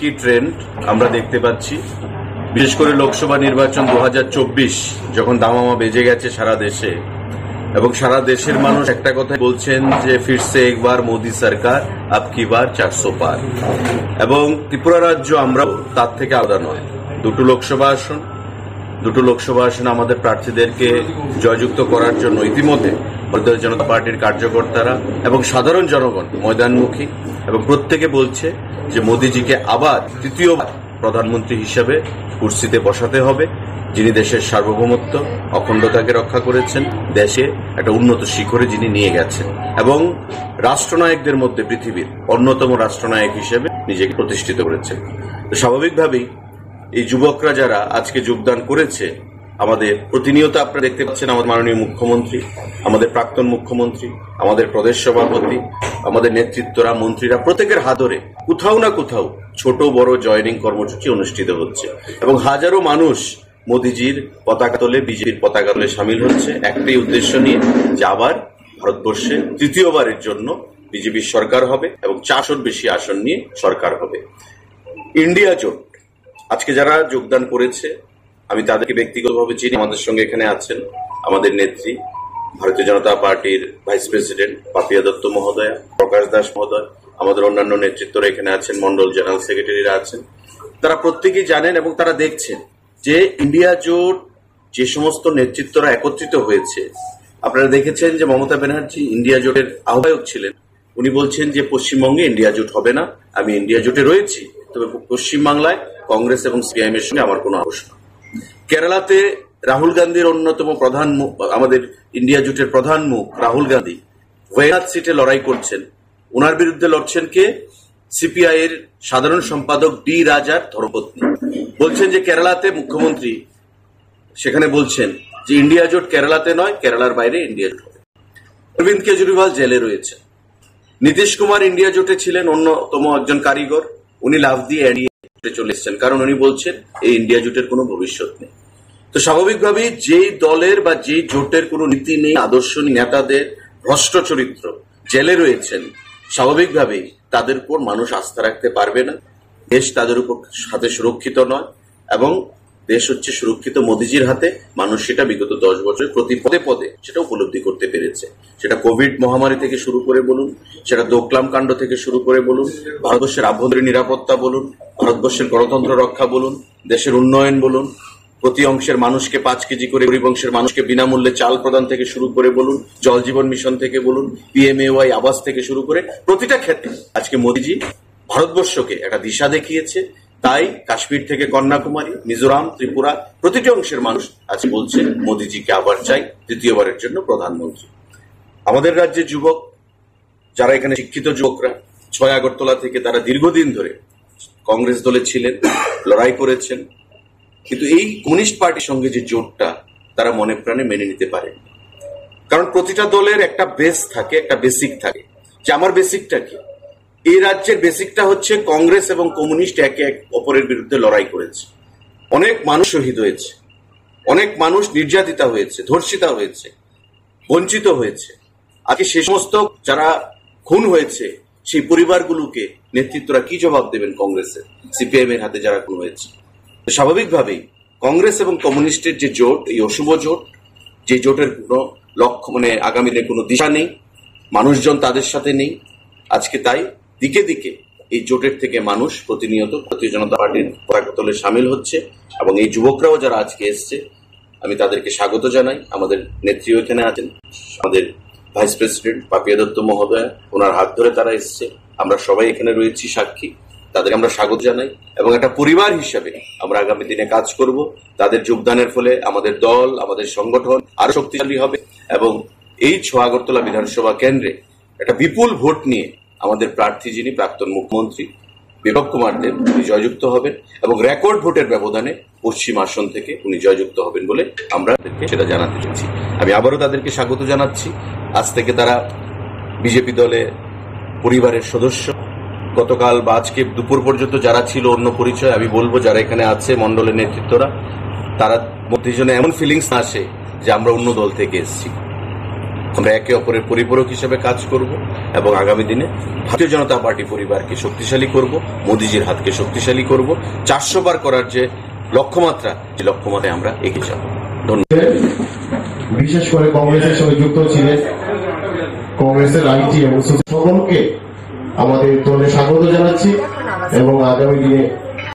একই ট্রেন্ড আমরা দেখতে পাচ্ছি। বিশেষ করে লোকসভা নির্বাচন 2024 যখন দামামা বেজে গেছে সারা দেশে, এবং সারা দেশের মানুষ একটা কথা বলছেন যে ফিরছে একবার মোদী সরকার আব কি বার 400 পার। এবং ত্রিপুরা রাজ্য আমরা তার থেকে আলাদা নয়। দুটো লোকসভা আসন আমাদের প্রার্থীদেরকে জয়যুক্ত করার জন্য ইতিমধ্যে ভারতীয় জনতা পার্টির কার্যকর্তারা এবং সাধারণ জনগণ ময়দানমুখী, এবং প্রত্যেকে বলছে যে মোদীজিকে আবার তৃতীয়বার প্রধানমন্ত্রী হিসেবে কুর্সিতে বসাতে হবে, যিনি দেশের সার্বভৌমত্ব অখণ্ডতাকে রক্ষা করেছেন, দেশে একটা উন্নত শিখরে যিনি নিয়ে গেছেন এবং রাষ্ট্রনায়কদের মধ্যে পৃথিবীর অন্যতম রাষ্ট্রনায়ক হিসেবে নিজেকে প্রতিষ্ঠিত করেছেন। তো স্বাভাবিকভাবেই এই যুবকরা যারা আজকে যোগদান করেছে, আমাদের প্রতিনিয়ত আপনারা দেখতে পাচ্ছেন আমাদের মাননীয় মুখ্যমন্ত্রী, আমাদের প্রাক্তন মুখ্যমন্ত্রী, আমাদের প্রদেশ সভাপতি, আমাদের নেতৃত্বরা, মন্ত্রীরা প্রত্যেকের হাত ধরে কোথাও না কোথাও ছোট বড় জয়নিং কর্মসূচি অনুষ্ঠিত হচ্ছে এবং হাজারো মানুষ মোদীজির পতাকা তোলে, বিজেপির পতাকা তোলে সামিল হচ্ছে একটাই উদ্দেশ্য নিয়ে যে আবার ভারতবর্ষে তৃতীয়বারের জন্য বিজেপির সরকার হবে এবং 400 বেশি আসন নিয়ে সরকার হবে। ইন্ডিয়া জোট আজকে যারা যোগদান করেছে আমি তাদেরকে ব্যক্তিগতভাবে চিনি। আমাদের সঙ্গে এখানে আছেন আমাদের নেত্রী, ভারতীয় জনতা পার্টির ভাইস প্রেসিডেন্ট পাপিয়া দত্ত মহোদয়া, প্রকাশ দাস মহোদয়, আমাদের অন্যান্য নেতৃত্বরা এখানে আছেন, মন্ডল জেনারেল সেক্রেটারিরা আছেন। তারা প্রত্যেকেই জানেন এবং তারা দেখছেন যে ইন্ডিয়া জোট যে সমস্ত নেতৃত্বরা একত্রিত হয়েছে। আপনারা দেখেছেন যে মমতা ব্যানার্জি ইন্ডিয়া জোটের আহ্বায়ক ছিলেন। উনি বলছেন যে পশ্চিমবঙ্গে ইন্ডিয়া জোট হবে না, আমি ইন্ডিয়া জোটে রয়েছি, তবে পশ্চিমবাংলায় কংগ্রেস এবং সিপিআইএম এর সঙ্গে আমার কোনো আপোষ নেই। কেরালাতে রাহুল গান্ধীর অন্যতম প্রধান মুখ, আমাদের ইন্ডিয়া জোটের প্রধান মুখ রাহুল গান্ধী ওয়ায়ানাদ সিটে লড়াই করছেন। ওনার বিরুদ্ধে লড়ছেন কে? সিপিআই এর সাধারণ সম্পাদক ডি রাজার ধর্মপত্নী। বলছেন যে কেরালাতে মুখ্যমন্ত্রী সেখানে বলছেন যে ইন্ডিয়া জোট কেরালাতে নয়, কেরালার বাইরে ইন্ডিয়া জোট হবে। অরবিন্দ কেজরিওয়াল জেলে রয়েছে। নীতিশ কুমার ইন্ডিয়া জোটে ছিলেন অন্যতম একজন কারিগর, উনি লাফ দিয়ে এড়িয়ে চলে এসেছেন, কারণ উনি বলছেন এই ইন্ডিয়া জোটের কোনো ভবিষ্যৎ নেই। তো স্বাভাবিকভাবেই যেই দলের বা যেই জোটের কোনো নীতি নেই, আদর্শ নেই, নেতাদের ভ্রষ্ট চরিত্র জেলে রয়েছেন, স্বাভাবিকভাবেই তাদের উপর মানুষ আস্থা রাখতে পারবে না। দেশ তাদের উপর হাতে সুরক্ষিত নয় এবং দেশ হচ্ছে সুরক্ষিত মোদীজির হাতে। মানুষ সেটা বিগত 10 বছর প্রতি পদে পদে সেটা উপলব্ধি করতে পেরেছে। সেটা কোভিড মহামারী থেকে শুরু করে বলুন, সেটা দোকলাম কাণ্ড থেকে শুরু করে বলুন, ভারতবর্ষের আভ্যন্তরীণ নিরাপত্তা বলুন, ভারতবর্ষের গণতন্ত্র রক্ষা বলুন, দেশের উন্নয়ন বলুন, প্রতি অংশের মানুষকে 5 কেজি করে, গরিব অংশের মানুষকে বিনামূল্যে চাল প্রদান থেকে শুরু করে বলুন, জল জীবন মিশন থেকে বলুন, পিএমএওয়াই আবাস থেকে শুরু করে প্রতিটা ক্ষেত্রে আজকে মোদীজি ভারতবর্ষকে একটা দিশা দেখিয়েছে। তাই কাশ্মীর থেকে কন্যাকুমারী, মিজোরাম, ত্রিপুরা প্রতিটি অংশের মানুষ আজ বলছে মোদীজিকে আবার চাই তৃতীয়বারের জন্য প্রধানমন্ত্রী। আমাদের রাজ্যের যুবক যারা এখানে শিক্ষিত যুবকরা 6 আগরতলা থেকে তারা দীর্ঘদিন ধরে কংগ্রেস দলে ছিলেন, লড়াই করেছেন, কিন্তু এই কমিউনিস্ট পার্টির সঙ্গে যে জোটটা তারা মনে প্রাণে মেনে নিতে পারে। কারণ প্রতিটা দলের একটা বেস থাকে, একটা বেসিক থাকে, যে আমার বেসিকটা কি। এই রাজ্যের বেসিকটা হচ্ছে কংগ্রেস এবং কমিউনিস্ট একে অপরের বিরুদ্ধে লড়াই করেছে, অনেক মানুষ শহীদ হয়েছে, অনেক মানুষ নির্যাতিতা হয়েছে, ধর্ষিতা হয়েছে, বঞ্চিত হয়েছে। আজকে সে সমস্ত যারা খুন হয়েছে সেই পরিবারগুলোকে নেতৃত্বরা কি জবাব দেবেন? কংগ্রেসের, সিপিআইএম এর হাতে যারা খুন হয়েছে। স্বাভাবিকভাবেই কংগ্রেস এবং কমিউনিস্টের যে জোট, এই অশুভ জোট, যে জোটের কোনো লক্ষ্য আগামী দিনে কোনো দিশা নেই, মানুষজন তাদের সাথে নেই। আজকে তাই দিকে দিকে এই জোটের থেকে মানুষ প্রতিনিয়ত ভারতীয় জনতা পার্টির পতাকা তোলে সামিল হচ্ছে এবং এই যুবকরাও যারা আজকে এসছে আমি তাদেরকে স্বাগত জানাই। আমাদের নেত্রীও এখানে আছেন, আমাদের ভাইস প্রেসিডেন্ট পাপিয়া দত্ত মহোদয়া, ওনার হাত ধরে তারা এসছে, আমরা সবাই এখানে রয়েছি সাক্ষী। তাদেরকে আমরা স্বাগত জানাই এবং একটা পরিবার হিসাবে আমরা আগামী দিনে কাজ করব। তাদের যোগদানের ফলে আমাদের দল, আমাদের সংগঠন আরো শক্তিশালী হবে এবং এই 6 আগরতলা বিধানসভা কেন্দ্রে একটা বিপুল ভোট নিয়ে আমাদের প্রার্থী যিনি প্রাক্তন মুখ্যমন্ত্রী বিপ্লব কুমার দেব উনি জয়যুক্ত হবেন এবং রেকর্ড ভোটের ব্যবধানে পশ্চিম আসন থেকে উনি জয়যুক্ত হবেন বলে আমরা সেটা জানাতে চাইছি। আমি আবারও তাদেরকে স্বাগত জানাচ্ছি। আজ থেকে তারা বিজেপি দলে পরিবারের সদস্য। গতকাল বা আজকে দুপুর পর্যন্ত যারা ছিল অন্য পরিচয়, আমি বলবো যারা এখানে আছে মন্ডলের নেতৃত্বরা, তারা মধ্যে যেন এমন ফিলিংস না আসে যে আমরা অন্য দল থেকে এসেছি। আমরা একে অপরের পরিপূরক হিসেবে কাজ করব এবং আগামী দিনে ভারতীয় জনতা পার্টি পরিবারকে শক্তিশালী করব, মোদিজির হাতকে শক্তিশালী করব, 400 বার করার যে লক্ষ্যমাত্রা, যে লক্ষ্যমাত্রায় আমরা এগিয়ে যাব। ধন্যবাদ। বিশেষ করে কংগ্রেসের সঙ্গে যুক্ত ছিলেন কংগ্রেসের আইটি এবং সকলকে আমাদের দলে স্বাগত জানাচ্ছি এবং আগামী দিনে